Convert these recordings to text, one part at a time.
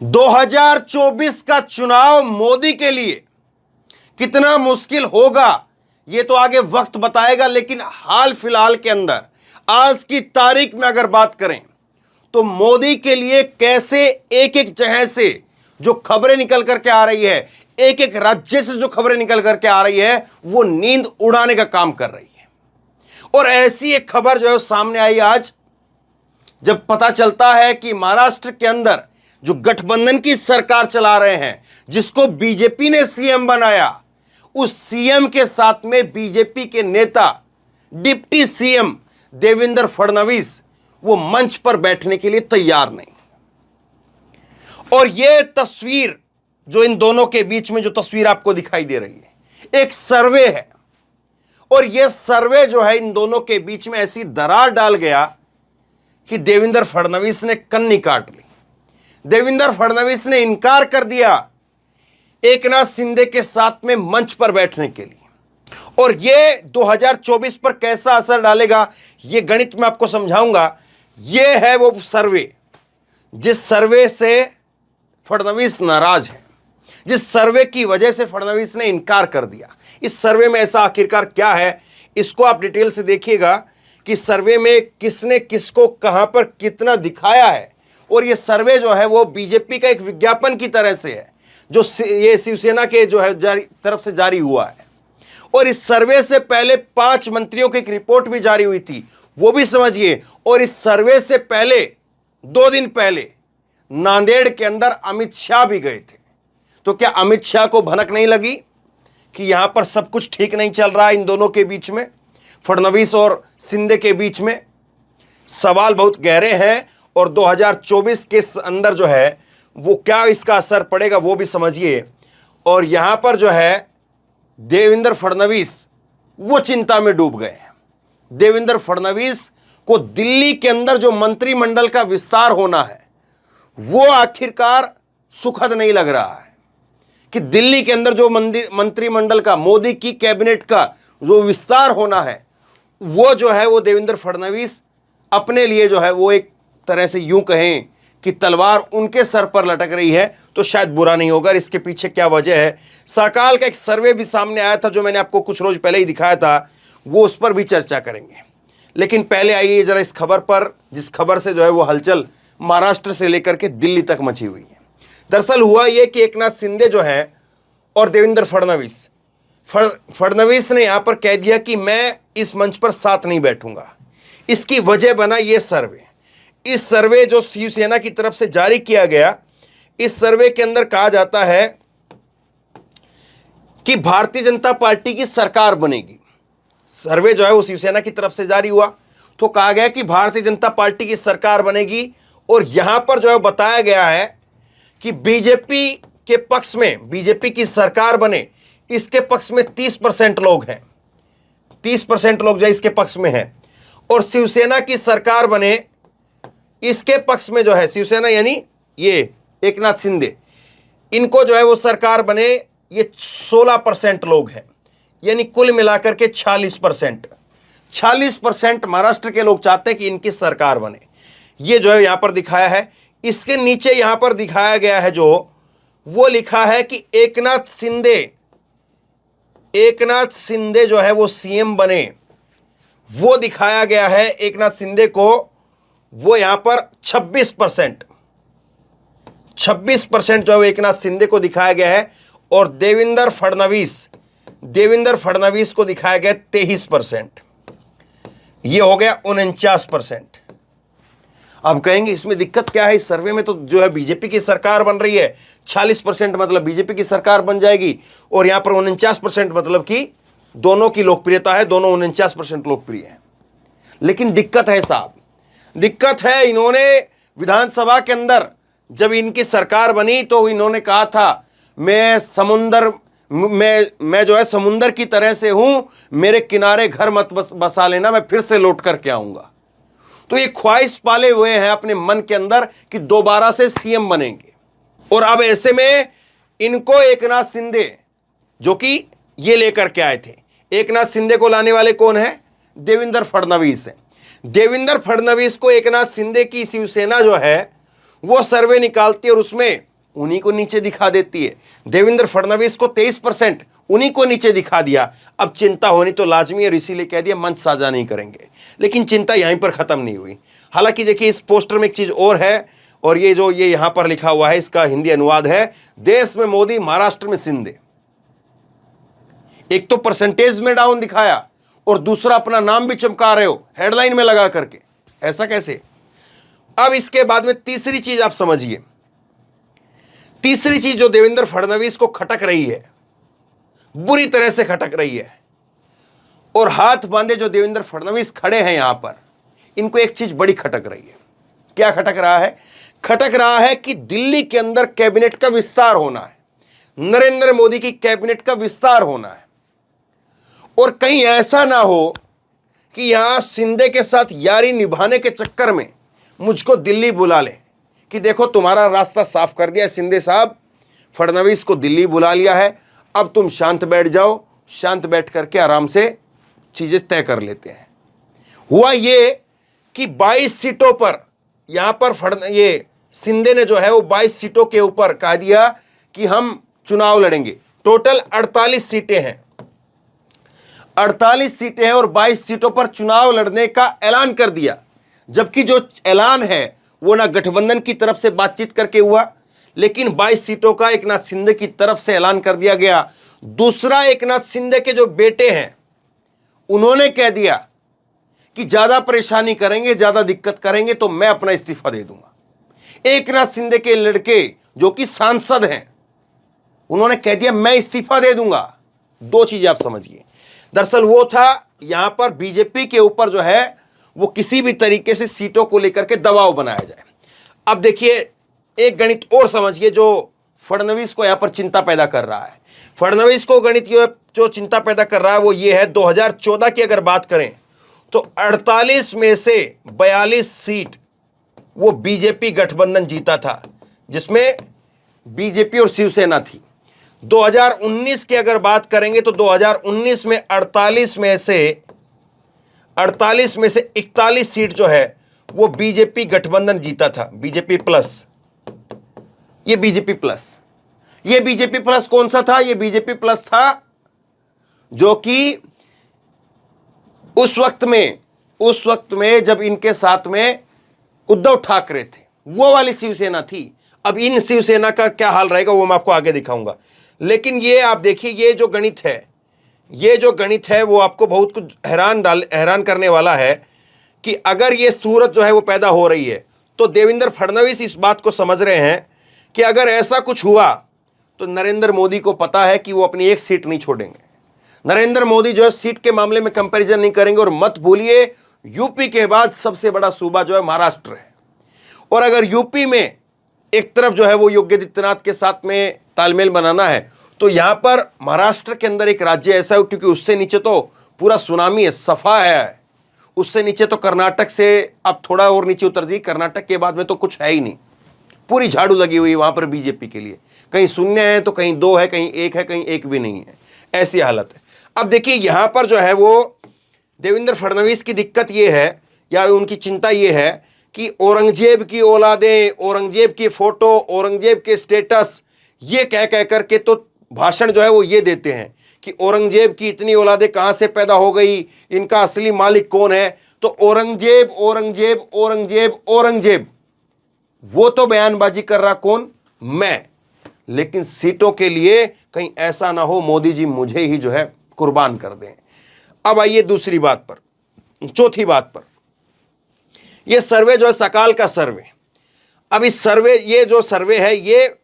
2024 का चुनाव मोदी के लिए कितना मुश्किल होगा यह तो आगे वक्त बताएगा, लेकिन हाल फिलहाल के अंदर आज की तारीख में अगर बात करें तो मोदी के लिए कैसे एक एक जगह से जो खबरें निकल करके आ रही है, एक एक राज्य से जो खबरें निकल करके आ रही है, वो नींद उड़ाने का काम कर रही है। और ऐसी एक खबर जो है सामने आई आज, जब पता चलता है कि महाराष्ट्र के अंदर जो गठबंधन की सरकार चला रहे हैं, जिसको बीजेपी ने सीएम बनाया, उस सीएम के साथ में बीजेपी के नेता डिप्टी सीएम देवेंद्र फडणवीस वो मंच पर बैठने के लिए तैयार नहीं। और यह तस्वीर जो इन दोनों के बीच में जो तस्वीर आपको दिखाई दे रही है, एक सर्वे है। और यह सर्वे जो है इन दोनों के बीच में ऐसी दरार डाल गया कि देवेंद्र फडणवीस ने कन्नी काट ली। देवेंद्र फडणवीस ने इनकार कर दिया एकनाथ शिंदे के साथ में मंच पर बैठने के लिए। और यह 2024 पर कैसा असर डालेगा, यह गणित में आपको समझाऊंगा। यह है वो सर्वे जिस सर्वे से फडणवीस नाराज है, जिस सर्वे की वजह से फडणवीस ने इनकार कर दिया। इस सर्वे में ऐसा आखिरकार क्या है, इसको आप डिटेल से देखिएगा कि सर्वे में किसने किसको कहां पर कितना दिखाया है। और ये सर्वे जो है वो बीजेपी का एक विज्ञापन की तरह से है, जो ये शिवसेना के जो है तरफ से जारी हुआ है। और इस सर्वे से पहले 5 मंत्रियों की एक रिपोर्ट भी जारी हुई थी, वो भी समझिए। और इस सर्वे से पहले 2 दिन पहले नांदेड़ के अंदर अमित शाह भी गए थे। तो क्या अमित शाह को भनक नहीं लगी कि यहां पर सब कुछ ठीक नहीं चल रहा है इन दोनों के बीच में, फडणवीस और शिंदे के बीच में? सवाल बहुत गहरे हैं। और 2024 के अंदर जो है वो क्या इसका असर पड़ेगा वो भी समझिए। और यहां पर जो है देवेंद्र फडणवीस वो चिंता में डूब गए हैं। देवेंद्र फडणवीस को दिल्ली के अंदर जो मंत्रिमंडल का विस्तार होना है वो आखिरकार सुखद नहीं लग रहा है कि दिल्ली के अंदर जो मंत्रिमंडल का, मोदी की कैबिनेट का जो विस्तार होना है, वो जो है वो देवेंद्र फडणवीस अपने लिए जो है वो एक तरह से यूं कहें कि तलवार उनके सर पर लटक रही है तो शायद बुरा नहीं होगा। इसके पीछे क्या वजह है, साकाल का एक सर्वे भी सामने आया था जो मैंने आपको कुछ रोज पहले ही दिखाया था, वो उस पर भी चर्चा करेंगे। लेकिन पहले आइए जरा इस खबर पर, जिस खबर से जो है वो हलचल महाराष्ट्र से लेकर के दिल्ली तक मची हुई है। दरअसल हुआ यह कि एकनाथ शिंदे जो है और देवेंद्र फडणवीस ने यहां पर कह दिया कि मैं इस मंच पर साथ नहीं बैठूंगा। इसकी वजह बना यह सर्वे। इस सर्वे जो शिवसेना की तरफ से जारी किया गया, इस सर्वे के अंदर कहा जाता है कि भारतीय जनता पार्टी की सरकार बनेगी। सर्वे जो है वो शिवसेना की तरफ से जारी हुआ तो कहा गया कि भारतीय जनता पार्टी की सरकार बनेगी। और यहां पर जो है बताया गया है कि बीजेपी के पक्ष में, बीजेपी की सरकार बने, इसके पक्ष में 30% लोग हैं, 30% लोग जो इसके पक्ष में हैं। और शिवसेना की सरकार बने, इसके पक्ष में जो है शिवसेना यानी ये एकनाथ शिंदे, इनको जो है वो सरकार बने, ये 16% लोग हैं। यानी कुल मिलाकर के 46% महाराष्ट्र के लोग चाहते हैं कि इनकी सरकार बने। ये जो है यहां पर दिखाया है। इसके नीचे यहां पर दिखाया गया है जो वो लिखा है कि एकनाथ शिंदे जो है वो सीएम बने, वो दिखाया गया है एकनाथ शिंदे को। वो यहां पर 26% जो है एकनाथ शिंदे को दिखाया गया है। और देवेंद्र फडणवीस को दिखाया गया 23%। ये हो गया 49%। अब कहेंगे इसमें दिक्कत क्या है, इस सर्वे में तो जो है बीजेपी की सरकार बन रही है, 40% मतलब बीजेपी की सरकार बन जाएगी। और यहां पर 49% मतलब कि दोनों की लोकप्रियता है, दोनों 49% लोकप्रिय है। लेकिन दिक्कत है साहब, दिक्कत है, इन्होंने विधानसभा के अंदर जब इनकी सरकार बनी तो इन्होंने कहा था मैं जो है समुंदर की तरह से हूं, मेरे किनारे घर मत बसा लेना, मैं फिर से लौट करके आऊंगा। तो ये ख्वाहिश पाले हुए हैं अपने मन के अंदर कि दोबारा से सीएम बनेंगे। और अब ऐसे में इनको एकनाथ शिंदे जो कि ये लेकर के आए थे, एकनाथ शिंदे को लाने वाले कौन है, देवेंद्र फडणवीस है। देवेंद्र फडणवीस को एकनाथ शिंदे की शिवसेना जो है वो सर्वे निकालती है और उसमें उन्हीं को नीचे दिखा देती है। देवेंद्र फडणवीस को 23%, उन्हीं को नीचे दिखा दिया। अब चिंता होनी तो लाजमी है, इसीलिए कह दिया मंच साझा नहीं करेंगे। लेकिन चिंता यहीं पर खत्म नहीं हुई। हालांकि देखिए इस पोस्टर में एक चीज और है, और ये जो ये यहां पर लिखा हुआ है इसका हिंदी अनुवाद है, देश में मोदी महाराष्ट्र में शिंदे। एक तो परसेंटेज में डाउन दिखाया और दूसरा अपना नाम भी चमका रहे हो हेडलाइन में लगा करके, ऐसा कैसे? अब इसके बाद में तीसरी चीज आप समझिए, तीसरी चीज जो देवेंद्र फडणवीस को खटक रही है, बुरी तरह से खटक रही है, और हाथ बांधे जो देवेंद्र फडणवीस खड़े हैं यहां पर, इनको एक चीज बड़ी खटक रही है। क्या खटक रहा है? खटक रहा है कि दिल्ली के अंदर कैबिनेट का विस्तार होना है, नरेंद्र मोदी की कैबिनेट का विस्तार होना है, और कहीं ऐसा ना हो कि यहां शिंदे के साथ यारी निभाने के चक्कर में मुझको दिल्ली बुला ले कि देखो तुम्हारा रास्ता साफ कर दिया शिंदे साहब, फडणवीस को दिल्ली बुला लिया है, अब तुम शांत बैठ जाओ, शांत बैठ करके आराम से चीजें तय कर लेते हैं। हुआ ये कि 22 सीटों पर यहां पर ये शिंदे ने जो है वो 22 सीटों के ऊपर कह दिया कि हम चुनाव लड़ेंगे। टोटल 48 सीटें हैं, 48 सीटें हैं और 22 सीटों पर चुनाव लड़ने का ऐलान कर दिया। जबकि जो ऐलान है वो ना गठबंधन की तरफ से बातचीत करके हुआ, लेकिन 22 सीटों का एकनाथ शिंदे की तरफ से ऐलान कर दिया गया। दूसरा, एकनाथ शिंदे के जो बेटे हैं उन्होंने कह दिया कि ज्यादा परेशानी करेंगे, ज्यादा दिक्कत करेंगे तो मैं अपना इस्तीफा दे दूंगा। एकनाथ शिंदे के लड़के जो कि सांसद हैं, उन्होंने कह दिया मैं इस्तीफा दे दूंगा। दो चीजें आप समझिए। दरअसल वो था यहां पर बीजेपी के ऊपर जो है वो किसी भी तरीके से सीटों को लेकर के दबाव बनाया जाए। अब देखिए एक गणित और समझिए जो फडणवीस को यहां पर चिंता पैदा कर रहा है। फडणवीस को गणित जो चिंता पैदा कर रहा है वो ये है, 2014 की अगर बात करें तो 48 में से 42 सीट वो बीजेपी गठबंधन जीता था, जिसमें बीजेपी और शिवसेना थी। 2019 की अगर बात करेंगे तो 2019 में 48 में से 41 सीट जो है वो बीजेपी गठबंधन जीता था, बीजेपी प्लस। ये बीजेपी प्लस कौन सा था? ये बीजेपी प्लस था जो कि उस वक्त में जब इनके साथ में उद्धव ठाकरे थे, वो वाली शिवसेना थी। अब इन शिवसेना का क्या हाल रहेगा वो मैं आपको आगे दिखाऊंगा। लेकिन ये आप देखिए, ये जो गणित है वो आपको बहुत कुछ हैरान करने वाला है कि अगर ये सूरत जो है वो पैदा हो रही है तो देवेंद्र फडणवीस इस बात को समझ रहे हैं कि अगर ऐसा कुछ हुआ तो नरेंद्र मोदी को पता है कि वो अपनी एक सीट नहीं छोड़ेंगे। नरेंद्र मोदी जो है सीट के मामले में कंपैरिजन नहीं करेंगे। और मत भूलिए यूपी के बाद सबसे बड़ा सूबा जो है महाराष्ट्र है, और अगर यूपी में एक तरफ जो है वो योगी आदित्यनाथ के साथ में तालमेल बनाना है तो यहां पर महाराष्ट्र के अंदर एक राज्य ऐसा है, क्योंकि उससे नीचे तो पूरा सुनामी है, सफा है। उससे नीचे तो कर्नाटक से अब थोड़ा और नीचे उतर जाइए, कर्नाटक के बाद में तो कुछ है ही नहीं, पूरी झाड़ू लगी हुई है वहां पर बीजेपी के लिए। कहीं शून्य है तो कहीं 2 है, कहीं 1 है, कहीं 1 भी नहीं है, ऐसी हालत है। अब देखिए यहां पर जो है वो देवेंद्र फडणवीस की दिक्कत ये है या उनकी चिंता ये है कि औरंगजेब की औलादें, औरंगजेब की फोटो, औरंगजेब के स्टेटस, ये कह करके तो भाषण जो है वो ये देते हैं कि औरंगजेब की इतनी औलादें कहां से पैदा हो गई, इनका असली मालिक कौन है। तो औरंगजेब औरंगजेब औरंगजेब औरंगजेब, वो तो बयानबाजी कर रहा कौन? मैं। लेकिन सीटों के लिए कहीं ऐसा ना हो मोदी जी मुझे ही जो है कुर्बान कर दें। अब आइए दूसरी बात पर, चौथी बात पर। यह सर्वे जो है सकाल का सर्वे, अब इस सर्वे, ये जो सर्वे है ये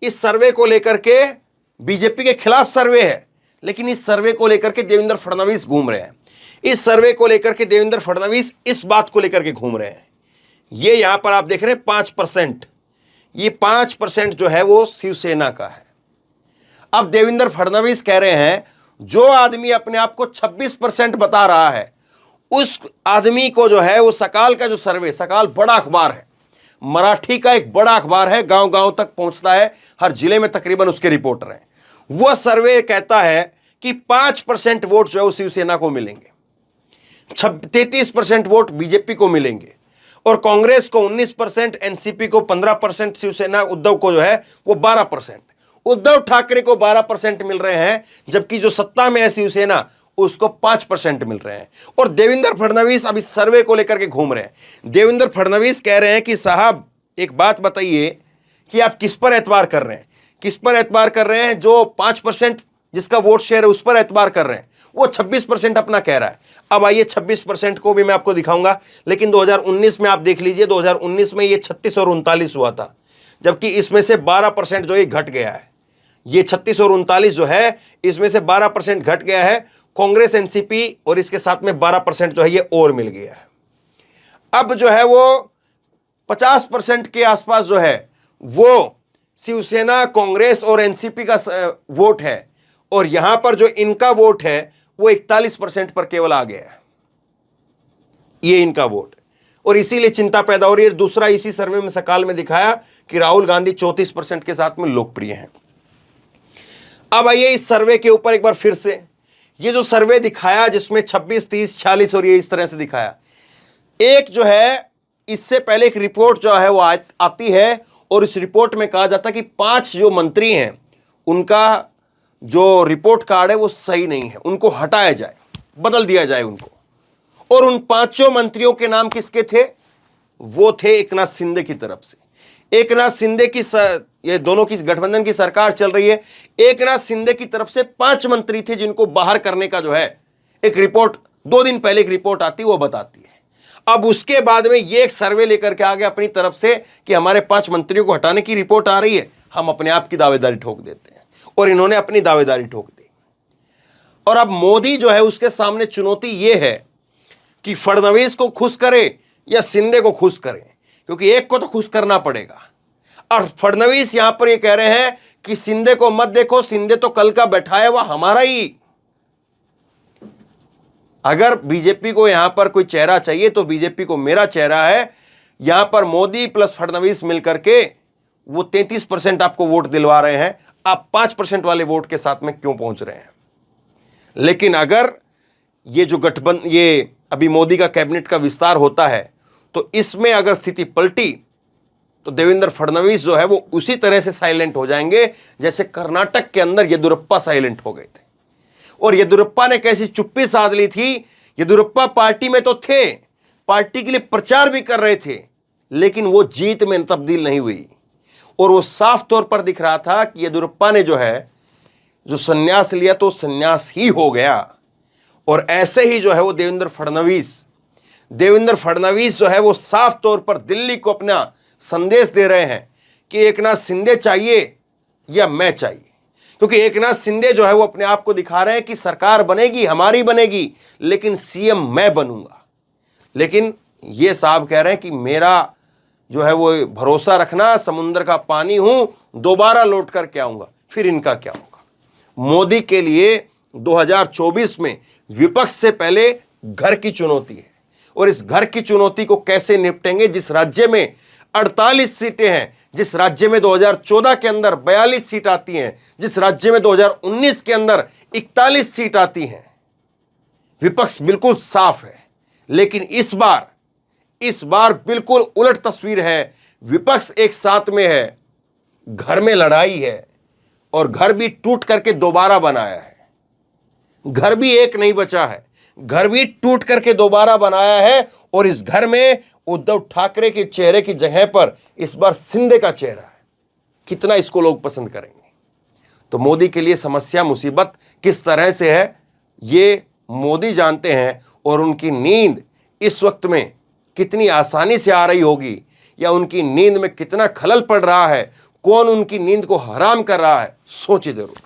इस सर्वे को लेकर के बीजेपी के खिलाफ सर्वे है, लेकिन इस सर्वे को लेकर के देवेंद्र फडणवीस घूम रहे हैं। इस सर्वे को लेकर के देवेंद्र फडणवीस इस बात को लेकर के घूम रहे हैं। ये यहां पर आप देख रहे हैं 5%, ये 5% जो है वो शिवसेना का है। अब देवेंद्र फडणवीस कह रहे हैं जो आदमी अपने आप को 26% बता रहा है उस आदमी को जो है वो सकाल का जो सर्वे, सकाल बड़ा अखबार है, मराठी का एक बड़ा अखबार है, गांव गांव तक पहुंचता है, हर जिले में तकरीबन उसके रिपोर्टर हैं। वह सर्वे कहता है कि 5% वोट जो है वो शिवसेना को मिलेंगे, 33% वोट बीजेपी को मिलेंगे और कांग्रेस को 19%, एनसीपी को 15%, शिवसेना उद्धव को जो है वो 12%। उद्धव ठाकरे को 12% मिल रहे हैं, जबकि जो सत्ता में है शिवसेना उसको 5% मिल रहे हैं। और देवेंद्र फडणवीस अभी सर्वे को लेकर के घूम रहे हैं। देवेंद्र फडणवीस कह रहे हैं कि साहब एक बात बताइए कि आप किस पर एतबार कर रहे हैं, किस पर एतबार कर रहे हैं? जो 5% जिसका वोट शेयर है उस पर एतबार कर रहे हैं। वो 26% अपना कह रहा है। अब आइए 26% को भी मैं आपको दिखाऊंगा, लेकिन 2019 में आप देख लीजिए, 2019 में ये 36 और 39 हुआ था, जबकि इसमें से 12% जो ये घट गया है। ये 36 और 39 जो है इसमें से 12% घट गया है। कांग्रेस, एनसीपी और इसके साथ में 12% जो है ये और मिल गया है। अब जो है वो 50% के आसपास जो है वो शिवसेना, कांग्रेस और एनसीपी का वोट है, और यहां पर जो इनका वोट है वो 41% पर केवल आ गया है, ये इनका वोट। और इसीलिए चिंता पैदा हो रही है। दूसरा, इसी सर्वे में सकाल में दिखाया कि राहुल गांधी 34% के साथ में लोकप्रिय हैं। अब आइए इस सर्वे के ऊपर एक बार फिर से, ये जो सर्वे दिखाया जिसमें 26, 30, 46 और ये इस तरह से दिखाया, एक जो है इससे पहले एक रिपोर्ट जो है वो आती है, और इस रिपोर्ट में कहा जाता है कि 5 जो मंत्री हैं उनका जो रिपोर्ट कार्ड है वो सही नहीं है, उनको हटाया जाए, बदल दिया जाए उनको। और उन 5 मंत्रियों के नाम किसके थे? वो थे एकनाथ शिंदे की तरफ से। एकनाथ शिंदे की ये दोनों की गठबंधन की सरकार चल रही है। एकनाथ शिंदे की तरफ से 5 मंत्री थे जिनको बाहर करने का जो है एक रिपोर्ट 2 दिन पहले एक रिपोर्ट आती है, वो बताती है। अब उसके बाद में ये एक सर्वे लेकर के आ गए अपनी तरफ से कि हमारे 5 मंत्रियों को हटाने की रिपोर्ट आ रही है, हम अपने आप की दावेदारी ठोक देते हैं। और इन्होंने अपनी दावेदारी ठोक दी। और अब मोदी जो है उसके सामने चुनौती यह है कि फडणवीस को खुश करे या शिंदे को खुश करे, क्योंकि एक को तो खुश करना पड़ेगा। और फडणवीस यहां पर ये कह रहे हैं कि शिंदे को मत देखो, शिंदे तो कल का बैठा है, वह हमारा ही। अगर बीजेपी को यहां पर कोई चेहरा चाहिए तो बीजेपी को मेरा चेहरा है। यहां पर मोदी प्लस फडणवीस मिलकर के वो 33% आपको वोट दिलवा रहे हैं। आप 5% वाले वोट के साथ में क्यों पहुंच रहे हैं? लेकिन अगर ये जो गठबंधन, ये अभी मोदी का कैबिनेट का विस्तार होता है, तो इसमें अगर स्थिति पलटी तो देवेंद्र फडणवीस जो है वो उसी तरह से साइलेंट हो जाएंगे जैसे कर्नाटक के अंदर येदियुरप्पा साइलेंट हो गए थे। और येदियुरप्पा ने कैसी चुप्पी साध ली थी। येदियुरप्पा पार्टी में तो थे, पार्टी के लिए प्रचार भी कर रहे थे, लेकिन वो जीत में तब्दील नहीं हुई। और वो साफ तौर पर दिख रहा था कि येदियुरप्पा ने जो है जो संन्यास लिया तो संन्यास ही हो गया। और ऐसे ही जो है वो देवेंद्र फडणवीस जो है वो साफ तौर पर दिल्ली को अपना संदेश दे रहे हैं कि एकनाथ शिंदे चाहिए या मैं चाहिए। क्योंकि एकनाथ शिंदे जो है वो अपने आप को दिखा रहे हैं कि सरकार बनेगी, हमारी बनेगी, लेकिन सीएम मैं बनूंगा। लेकिन ये साहब कह रहे हैं कि मेरा जो है वो भरोसा रखना, समुद्र का पानी हूं, दोबारा लौट कर के आऊंगा। फिर इनका क्या होगा? मोदी के लिए 2024 में विपक्ष से पहले घर की चुनौती है। और इस घर की चुनौती को कैसे निपटेंगे? जिस राज्य में 48 सीटें हैं, जिस राज्य में 2014 के अंदर 42 सीट आती हैं, जिस राज्य में 2019 के अंदर 41 सीट आती हैं, विपक्ष बिल्कुल साफ है। लेकिन इस बार बिल्कुल उलट तस्वीर है। विपक्ष एक साथ में है, घर में लड़ाई है, और घर भी टूट करके दोबारा बनाया है। घर भी एक नहीं बचा है, घर भी टूट करके दोबारा बनाया है। और इस घर में उद्धव ठाकरे के चेहरे की जगह पर इस बार शिंदे का चेहरा है। कितना इसको लोग पसंद करेंगे? तो मोदी के लिए समस्या, मुसीबत किस तरह से है ये मोदी जानते हैं। और उनकी नींद इस वक्त में कितनी आसानी से आ रही होगी, या उनकी नींद में कितना खलल पड़ रहा है, कौन उनकी नींद को हराम कर रहा है, सोचिए जरूर।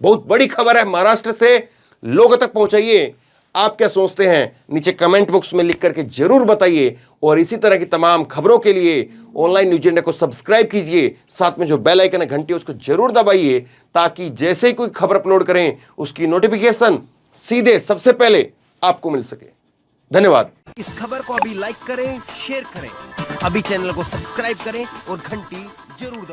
बहुत बड़ी खबर है महाराष्ट्र से, लोगों तक पहुंचाइए। आप क्या सोचते हैं नीचे कमेंट बॉक्स में लिख करके जरूर बताइए। और इसी तरह की तमाम खबरों के लिए ऑनलाइन न्यूज इंडिया को सब्सक्राइब कीजिए, साथ में जो बेल आइकन है घंटी उसको जरूर दबाइए, ताकि जैसे ही कोई खबर अपलोड करें उसकी नोटिफिकेशन सीधे सबसे पहले आपको मिल सके। धन्यवाद। इस खबर को अभी लाइक करें, शेयर करें, अभी चैनल को सब्सक्राइब करें और घंटी जरूर दबाएं।